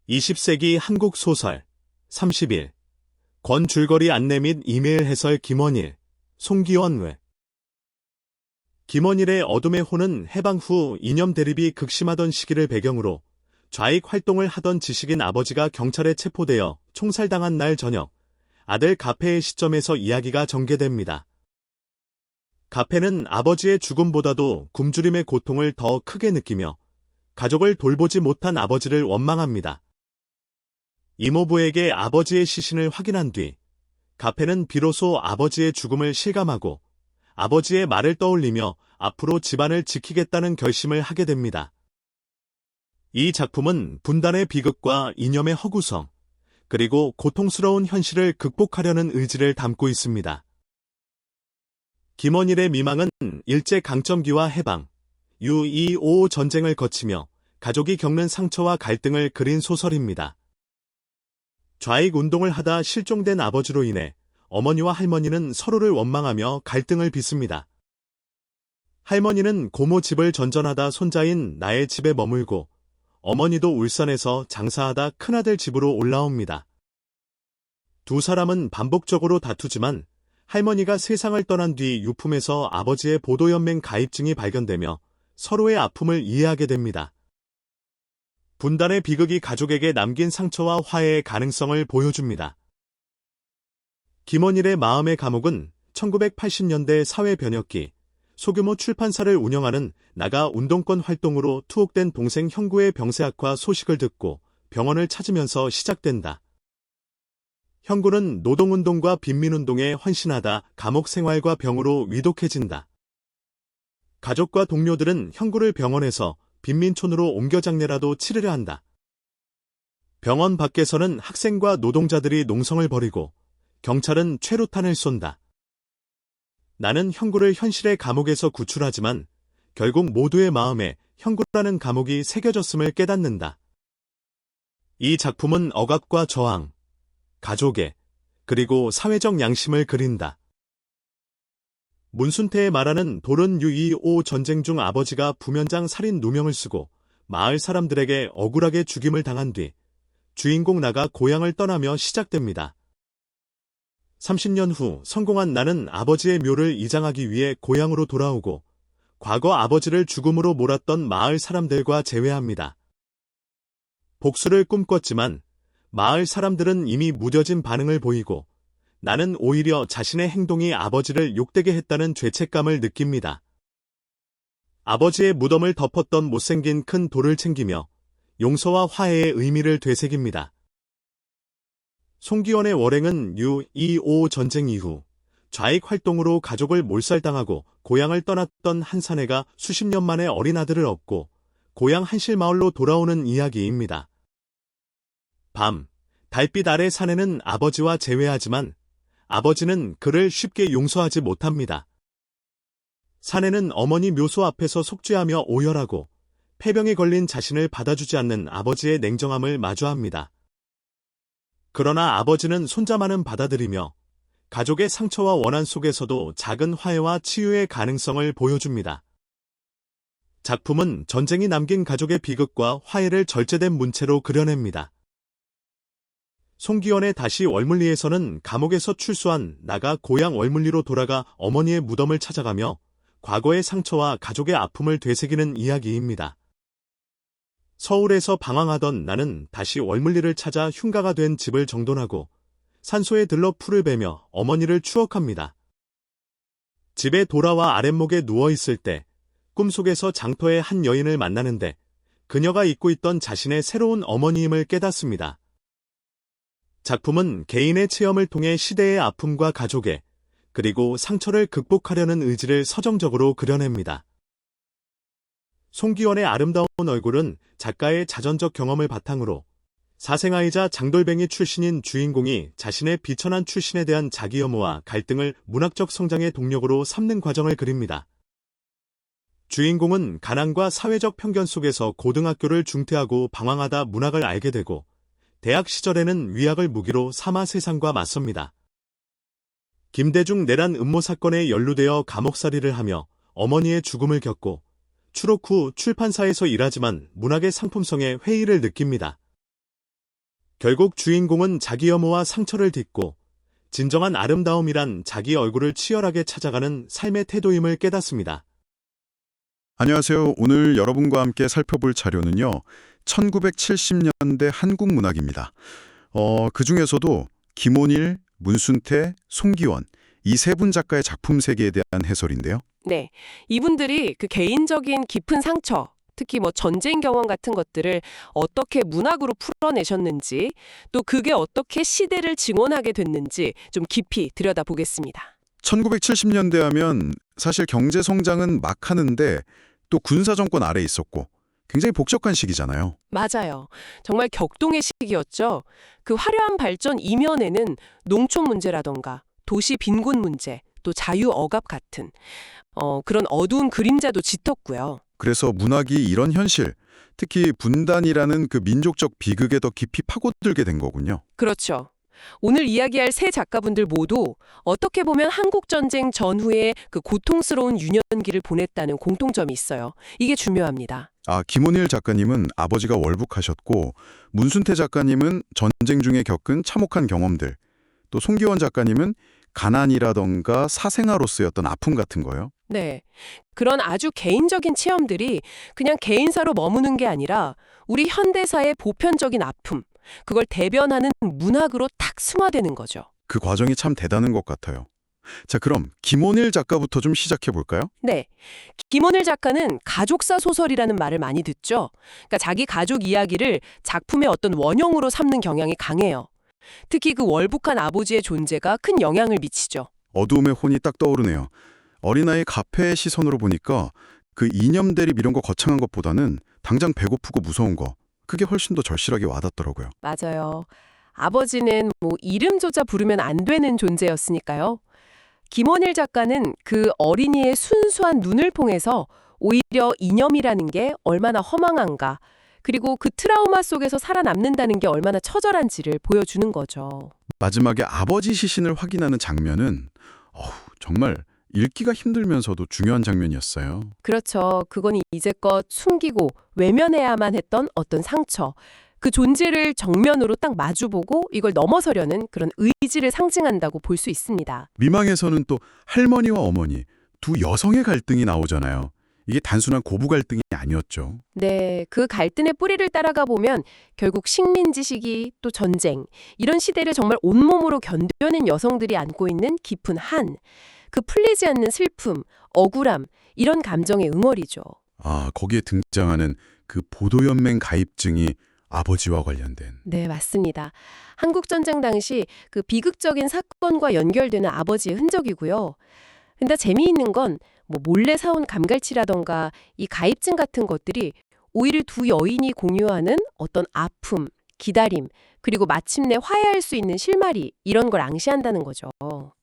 20세기 한국 소설 30일 권줄거리 안내 및 이메일 해설 김원일, 송기원 외 김원일의 어둠의 호는 해방 후 이념 대립이 극심하던 시기를 배경으로 좌익 활동을 하던 지식인 아버지가 경찰에 체포되어 총살당한 날 저녁 아들 가페의 시점에서 이야기가 전개됩니다. 가페는 아버지의 죽음보다도 굶주림의 고통을 더 크게 느끼며 가족을 돌보지 못한 아버지를 원망합니다. 이모부에게 아버지의 시신을 확인한 뒤 가페는 비로소 아버지의 죽음을 실감하고 아버지의 말을 떠올리며 앞으로 집안을 지키겠다는 결심을 하게 됩니다. 이 작품은 분단의 비극과 이념의 허구성, 그리고 고통스러운 현실을 극복하려는 의지를 담고 있습니다. 김원일의 미망은 일제강점기와 해방, 6.25 전쟁을 거치며 가족이 겪는 상처와 갈등을 그린 소설입니다. 좌익 운동을 하다 실종된 아버지로 인해 어머니와 할머니는 서로를 원망하며 갈등을 빚습니다. 할머니는 고모 집을 전전하다 손자인 나의 집에 머물고 어머니도 울산에서 장사하다 큰아들 집으로 올라옵니다. 두 사람은 반복적으로 다투지만 할머니가 세상을 떠난 뒤 유품에서 아버지의 보도연맹 가입증이 발견되며 서로의 아픔을 이해하게 됩니다. 분단의 비극이 가족에게 남긴 상처와 화해의 가능성을 보여줍니다. 김원일의 마음의 감옥은 1980년대 사회변혁기 소규모 출판사를 운영하는 나가 운동권 활동으로 투옥된 동생 형구의 병세악화 소식을 듣고 병원을 찾으면서 시작된다. 형구는 노동운동과 빈민운동에 헌신하다 감옥 생활과 병으로 위독해진다. 가족과 동료들은 형구를 병원에서 빈민촌으로 옮겨 장례라도 치르려 한다. 병원 밖에서는 학생과 노동자들이 농성을 벌이고 경찰은 최루탄을 쏜다. 나는 형구를 현실의 감옥에서 구출하지만 결국 모두의 마음에 형구라는 감옥이 새겨졌음을 깨닫는다. 이 작품은 억압과 저항, 가족애, 그리고 사회적 양심을 그린다. 문순태의 말하는 돌은 6.25 전쟁 중 아버지가 부면장 살인 누명을 쓰고 마을 사람들에게 억울하게 죽임을 당한 뒤 주인공 나가 고향을 떠나며 시작됩니다. 30년 후 성공한 나는 아버지의 묘를 이장하기 위해 고향으로 돌아오고 과거 아버지를 죽음으로 몰았던 마을 사람들과 재회합니다. 복수를 꿈꿨지만 마을 사람들은 이미 무뎌진 반응을 보이고 나는 오히려 자신의 행동이 아버지를 욕되게 했다는 죄책감을 느낍니다. 아버지의 무덤을 덮었던 못생긴 큰 돌을 챙기며 용서와 화해의 의미를 되새깁니다. 송기원의 월행은 6.25 전쟁 이후 좌익 활동으로 가족을 몰살당하고 고향을 떠났던 한 사내가 수십 년 만에 어린 아들을 얻고 고향 한실마을로 돌아오는 이야기입니다. 밤, 달빛 아래 사내는 아버지와 재회하지만 아버지는 그를 쉽게 용서하지 못합니다. 사내는 어머니 묘소 앞에서 속죄하며 오열하고 폐병에 걸린 자신을 받아주지 않는 아버지의 냉정함을 마주합니다. 그러나 아버지는 손자만은 받아들이며 가족의 상처와 원한 속에서도 작은 화해와 치유의 가능성을 보여줍니다. 작품은 전쟁이 남긴 가족의 비극과 화해를 절제된 문체로 그려냅니다. 송기원의 다시 월물리에서는 감옥에서 출소한 나가 고향 월물리로 돌아가 어머니의 무덤을 찾아가며 과거의 상처와 가족의 아픔을 되새기는 이야기입니다. 서울에서 방황하던 나는 다시 월물리를 찾아 흉가가 된 집을 정돈하고 산소에 들러 풀을 베며 어머니를 추억합니다. 집에 돌아와 아랫목에 누워있을 때 꿈속에서 장터의 한 여인을 만나는데 그녀가 잊고 있던 자신의 새로운 어머니임을 깨닫습니다. 작품은 개인의 체험을 통해 시대의 아픔과 가족의 그리고 상처를 극복하려는 의지를 서정적으로 그려냅니다. 송기원의 아름다운 얼굴은 작가의 자전적 경험을 바탕으로 사생아이자 장돌뱅이 출신인 주인공이 자신의 비천한 출신에 대한 자기 혐오와 갈등을 문학적 성장의 동력으로 삼는 과정을 그립니다. 주인공은 가난과 사회적 편견 속에서 고등학교를 중퇴하고 방황하다 문학을 알게 되고 대학 시절에는 위학을 무기로 삼아 세상과 맞섭니다. 김대중 내란 음모 사건에 연루되어 감옥살이를 하며 어머니의 죽음을 겪고 추록 후 출판사에서 일하지만 문학의 상품성에 회의를 느낍니다. 결국 주인공은 자기 염호와 상처를 딛고 진정한 아름다움이란 자기 얼굴을 치열하게 찾아가는 삶의 태도임을 깨닫습니다. 안녕하세요. 오늘 여러분과 함께 살펴볼 자료는요. 1970년대 한국 문학입니다. 그중에서도 김온일, 문순태, 송기원 이 세 분 작가의 작품 세계에 대한 해설인데요. 네, 이분들이 그 개인적인 깊은 상처, 특히 뭐 전쟁 경험 같은 것들을 어떻게 문학으로 풀어내셨는지, 또 그게 어떻게 시대를 증언하게 됐는지 좀 깊이 들여다보겠습니다. 1970년대 하면 사실 경제 성장은 막 하는데 또 군사 정권 아래 있었고 굉장히 복잡한 시기잖아요. 맞아요. 정말 격동의 시기였죠. 그 화려한 발전 이면에는 농촌 문제라던가 도시 빈곤 문제, 또 자유 억압 같은 그런 어두운 그림자도 짙었고요. 그래서 문학이 이런 현실, 특히 분단이라는 그 민족적 비극에 더 깊이 파고들게 된 거군요. 그렇죠. 오늘 이야기할 세 작가분들 모두 어떻게 보면 한국전쟁 전후에 그 고통스러운 유년기를 보냈다는 공통점이 있어요. 이게 중요합니다. 김온일 작가님은 아버지가 월북하셨고 문순태 작가님은 전쟁 중에 겪은 참혹한 경험들, 또 송기원 작가님은 가난이라던가 사생아로서의 어떤 아픔 같은 거요. 네. 그런 아주 개인적인 체험들이 그냥 개인사로 머무는 게 아니라 우리 현대사의 보편적인 아픔, 그걸 대변하는 문학으로 탁 승화되는 거죠. 그 과정이 참 대단한 것 같아요. 자, 그럼 김온일 작가부터 좀 시작해 볼까요? 네. 김온일 작가는 가족사 소설이라는 말을 많이 듣죠. 그러니까 자기 가족 이야기를 작품의 어떤 원형으로 삼는 경향이 강해요. 특히 그 월북한 아버지의 존재가 큰 영향을 미치죠. 어두움의 혼이 딱 떠오르네요. 어린아이 가패의 시선으로 보니까 그 이념 대립 이런 거 거창한 것보다는 당장 배고프고 무서운 거, 그게 훨씬 더 절실하게 와닿더라고요. 맞아요. 아버지는 뭐 이름조차 부르면 안 되는 존재였으니까요. 김원일 작가는 그 어린이의 순수한 눈을 통해서 오히려 이념이라는 게 얼마나 허망한가, 그리고 그 트라우마 속에서 살아남는다는 게 얼마나 처절한지를 보여주는 거죠. 마지막에 아버지 시신을 확인하는 장면은 정말 읽기가 힘들면서도 중요한 장면이었어요. 그렇죠. 그건 이제껏 숨기고 외면해야만 했던 어떤 상처, 그 존재를 정면으로 딱 마주보고 이걸 넘어서려는 그런 의지를 상징한다고 볼 수 있습니다. 미망에서는 또 할머니와 어머니, 두 여성의 갈등이 나오잖아요. 이게 단순한 고부 갈등이 아니었죠. 네, 그 갈등의 뿌리를 따라가 보면 결국 식민지 시기 또 전쟁, 이런 시대를 정말 온몸으로 견뎌낸 여성들이 안고 있는 깊은 한, 그 풀리지 않는 슬픔, 억울함, 이런 감정의 응어리죠. 거기에 등장하는 그 보도연맹 가입증이 아버지와 관련된. 네, 맞습니다. 한국전쟁 당시 그 비극적인 사건과 연결되는 아버지의 흔적이고요. 근데 재미있는 건 뭐 몰래 사온 감갈치라던가 이 가입증 같은 것들이 오히려 두 여인이 공유하는 어떤 아픔, 기다림, 그리고 마침내 화해할 수 있는 실마리, 이런 걸 암시한다는 거죠.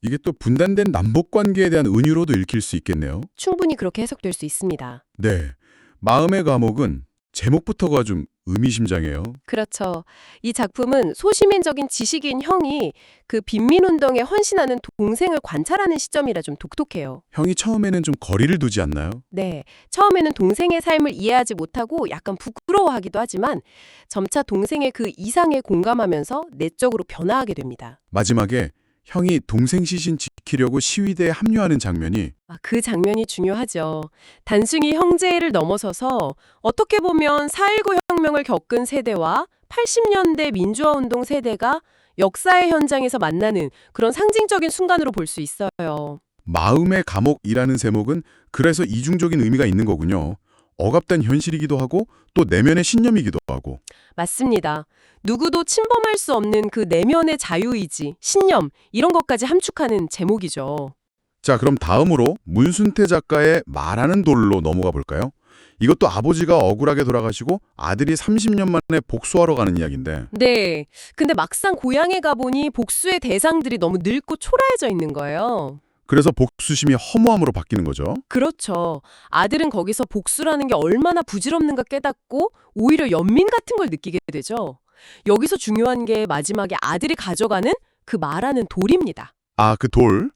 이게 또 분단된 남북관계에 대한 은유로도 읽힐 수 있겠네요. 충분히 그렇게 해석될 수 있습니다. 네, 마음의 감옥은 제목부터가 좀 의미심장해요. 그렇죠. 이 작품은 소시민적인 지식인 형이 그 빈민운동에 헌신하는 동생을 관찰하는 시점이라 좀 독특해요. 형이 처음에는 좀 거리를 두지 않나요? 네, 처음에는 동생의 삶을 이해하지 못하고 약간 부끄러워하기도 하지만 점차 동생의 그 이상에 공감하면서 내적으로 변화하게 됩니다. 마지막에 형이 동생 시신 지키려고 시위대에 합류하는 장면이 그 장면이 중요하죠. 단순히 형제를 넘어서서 어떻게 보면 4.19 혁명을 겪은 세대와 80년대 민주화운동 세대가 역사의 현장에서 만나는 그런 상징적인 순간으로 볼 수 있어요. 마음의 감옥이라는 제목은 그래서 이중적인 의미가 있는 거군요. 억압된 현실이기도 하고 또 내면의 신념이기도 하고. 맞습니다. 누구도 침범할 수 없는 그 내면의 자유의지, 신념, 이런 것까지 함축하는 제목이죠. 자, 그럼 다음으로 문순태 작가의 말하는 돌로 넘어가 볼까요? 이것도 아버지가 억울하게 돌아가시고 아들이 30년 만에 복수하러 가는 이야기인데. 네. 근데 막상 고향에 가보니 복수의 대상들이 너무 늙고 초라해져 있는 거예요. 그래서 복수심이 허무함으로 바뀌는 거죠. 그렇죠. 아들은 거기서 복수라는 게 얼마나 부질없는가 깨닫고 오히려 연민 같은 걸 느끼게 되죠. 여기서 중요한 게 마지막에 아들이 가져가는 그 말하는 돌입니다. 그 돌?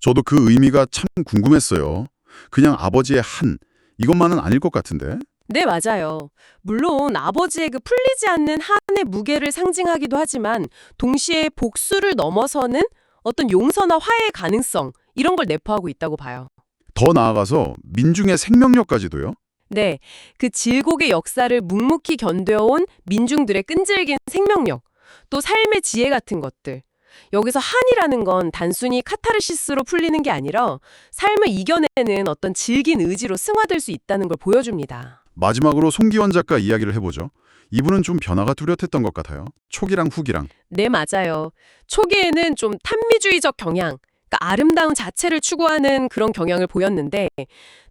저도 그 의미가 참 궁금했어요. 그냥 아버지의 한, 이것만은 아닐 것 같은데. 네, 맞아요. 물론 아버지의 그 풀리지 않는 한의 무게를 상징하기도 하지만 동시에 복수를 넘어서는 어떤 용서나 화해의 가능성 이런 걸 내포하고 있다고 봐요. 더 나아가서 민중의 생명력까지도요? 네, 그 질곡의 역사를 묵묵히 견뎌온 민중들의 끈질긴 생명력, 또 삶의 지혜 같은 것들. 여기서 한이라는 건 단순히 카타르시스로 풀리는 게 아니라 삶을 이겨내는 어떤 질긴 의지로 승화될 수 있다는 걸 보여줍니다. 마지막으로 송기원 작가 이야기를 해보죠. 이분은 좀 변화가 뚜렷했던 것 같아요. 초기랑 후기랑. 네, 맞아요. 초기에는 좀 탄미주의적 경향, 그러니까 아름다움 자체를 추구하는 그런 경향을 보였는데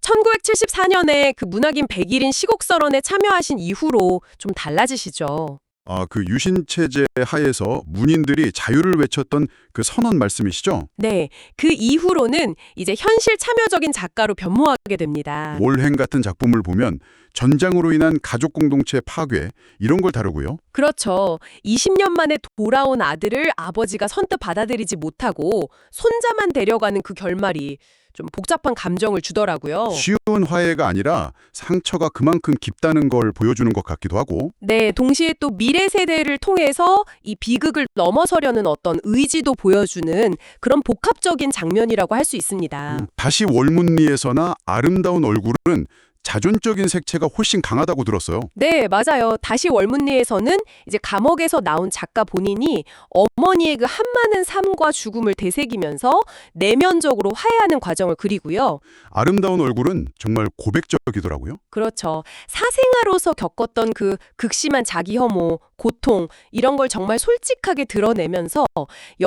1974년에 그 문학인 백일인 시곡설원에 참여하신 이후로 좀 달라지시죠. 그 유신체제 하에서 문인들이 자유를 외쳤던 그 선언 말씀이시죠? 네, 그 이후로는 이제 현실 참여적인 작가로 변모하게 됩니다. 몰행 같은 작품을 보면 전장으로 인한 가족 공동체 파괴 이런 걸 다루고요. 그렇죠. 20년 만에 돌아온 아들을 아버지가 선뜻 받아들이지 못하고 손자만 데려가는 그 결말이 좀 복잡한 감정을 주더라고요. 쉬운 화해가 아니라 상처가 그만큼 깊다는 걸 보여주는 것 같기도 하고. 네, 동시에 또 미래 세대를 통해서 이 비극을 넘어서려는 어떤 의지도 보여주는 그런 복합적인 장면이라고 할 수 있습니다. 다시 월문리에서나 아름다운 얼굴은 자존적인 색채가 훨씬 강하다고 들었어요. 네, 맞아요. 다시 월문리에서는 이제 감옥에서 나온 작가 본인이 어머니의 그 한많은 삶과 죽음을 되새기면서 내면적으로 화해하는 과정을 그리고요. 아름다운 얼굴은 정말 고백적이더라고요. 그렇죠. 사생아로서 겪었던 그 극심한 자기 혐오, 고통 이런 걸 정말 솔직하게 드러내면서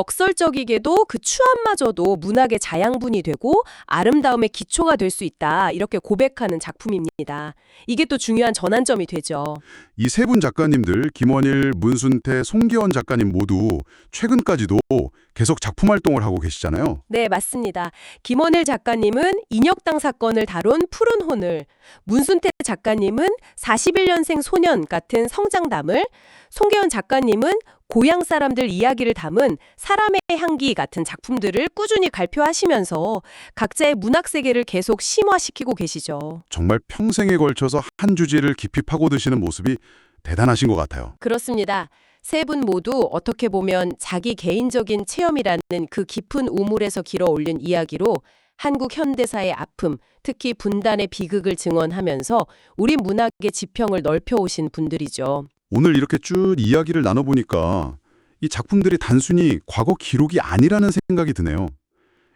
역설적이게도 그 추함마저도 문학의 자양분이 되고 아름다움의 기초가 될 수 있다. 이렇게 고백하는 작품입니다. 이게 또 중요한 전환점이 되죠. 이 세 분 작가님들, 김원일, 문순태, 송기원 작가님 모두 최근까지도 계속 작품 활동을 하고 계시잖아요. 네, 맞습니다. 김원일 작가님은 인혁당 사건을 다룬 푸른 호늘, 문순태 작가님은 41년생 소년 같은 성장담을, 송계원 작가님은 고향 사람들 이야기를 담은 사람의 향기 같은 작품들을 꾸준히 발표하시면서 각자의 문학 세계를 계속 심화시키고 계시죠. 정말 평생에 걸쳐서 한 주제를 깊이 파고드시는 모습이 대단하신 것 같아요. 그렇습니다. 세 분 모두 어떻게 보면 자기 개인적인 체험이라는 그 깊은 우물에서 길어 올린 이야기로 한국 현대사의 아픔, 특히 분단의 비극을 증언하면서 우리 문학의 지평을 넓혀오신 분들이죠. 오늘 이렇게 쭉 이야기를 나눠보니까 이 작품들이 단순히 과거 기록이 아니라는 생각이 드네요.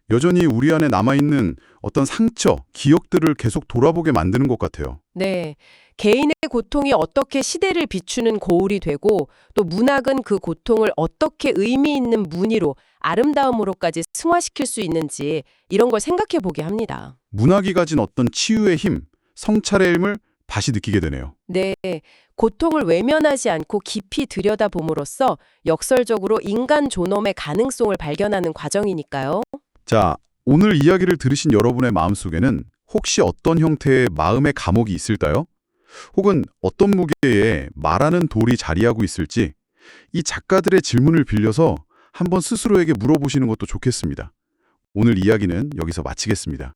여전히 우리 안에 남아있는 어떤 상처, 기억들을 계속 돌아보게 만드는 것 같아요. 네. 개인의 고통이 어떻게 시대를 비추는 거울이 되고 또 문학은 그 고통을 어떻게 의미 있는 문의로 아름다움으로까지 승화시킬 수 있는지 이런 걸 생각해 보게 합니다. 문학이 가진 어떤 치유의 힘, 성찰의 힘을 다시 느끼게 되네요. 네. 고통을 외면하지 않고 깊이 들여다봄으로써 역설적으로 인간 존엄의 가능성을 발견하는 과정이니까요. 자, 오늘 이야기를 들으신 여러분의 마음속에는 혹시 어떤 형태의 마음의 감옥이 있을까요? 혹은 어떤 무게에 말하는 돌이 자리하고 있을지 이 작가들의 질문을 빌려서 한번 스스로에게 물어보시는 것도 좋겠습니다. 오늘 이야기는 여기서 마치겠습니다.